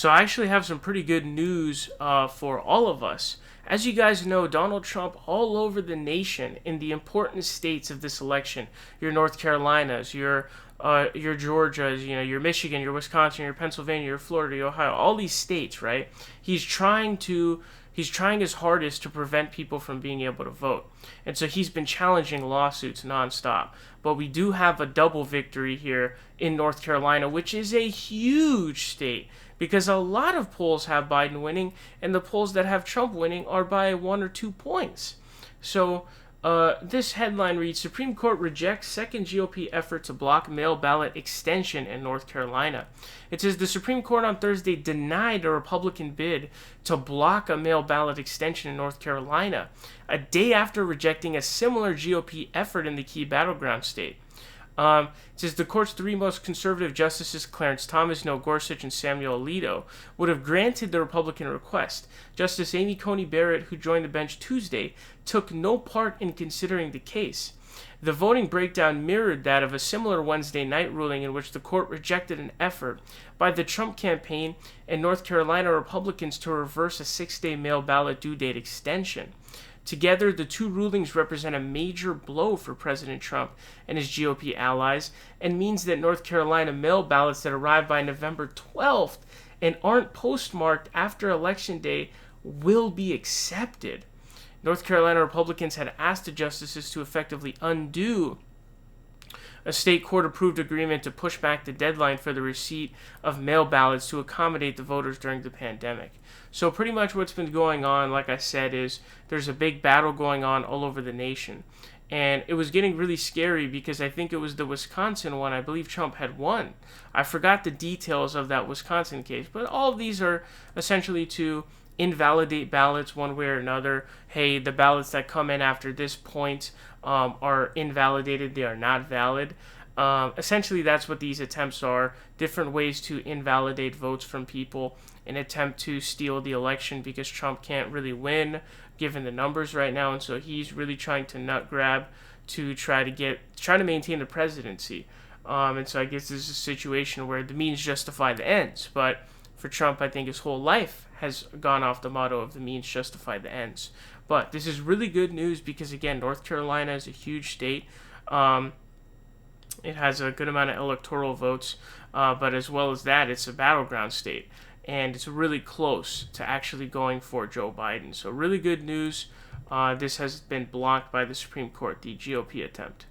So I actually have some pretty good news for all of us. As you guys know, Donald Trump all over the nation in the important states of this election, your North Carolinas, your Georgias, your Michigan, your Wisconsin, your Pennsylvania, your Florida, your Ohio, all these states, right? He's trying his hardest to prevent people from being able to vote. And so he's been challenging lawsuits nonstop. But we do have a double victory here in North Carolina, which is a huge state because a lot of polls have Biden winning, and the polls that have Trump winning are by 1 or 2 points. So this headline reads, Supreme Court rejects second GOP effort to block mail ballot extension in North Carolina. It says the Supreme Court on Thursday denied a Republican bid to block a mail ballot extension in North Carolina, a day after rejecting a similar GOP effort in the key battleground state. It says the court's 3 most conservative justices, Clarence Thomas, Gorsuch, and Samuel Alito, would have granted the Republican request. Justice Amy Coney Barrett, who joined the bench Tuesday, took no part in considering the case. The voting breakdown mirrored that of a similar Wednesday night ruling in which the court rejected an effort by the Trump campaign and North Carolina Republicans to reverse a 6-day mail ballot due date extension. Together, the 2 rulings represent a major blow for President Trump and his GOP allies and means that North Carolina mail ballots that arrive by November 12th and aren't postmarked after Election Day will be accepted. North Carolina Republicans had asked the justices to effectively undo a state court-approved agreement to push back the deadline for the receipt of mail ballots to accommodate the voters during the pandemic. So pretty much what's been going on, like I said, is there's a big battle going on all over the nation. And it was getting really scary because I think it was the Wisconsin one. I believe Trump had won. I forgot the details of that Wisconsin case. But all of these are essentially to invalidate ballots one way or another. Hey, the ballots that come in after this point are invalidated. They are not valid. Essentially, that's what these attempts are. Different ways to invalidate votes from people in an attempt to steal the election because Trump can't really win given the numbers right now. And so he's really trying to nut grab to try to maintain the presidency. And so I guess this is a situation where the means justify the ends. But for Trump, I think his whole life has gone off the motto of the means justify the ends. But this is really good news because, again, North Carolina is a huge state. It has a good amount of electoral votes, but as well as that, it's a battleground state. And it's really close to actually going for Joe Biden. So really good news. This has been blocked by the Supreme Court, the GOP attempt.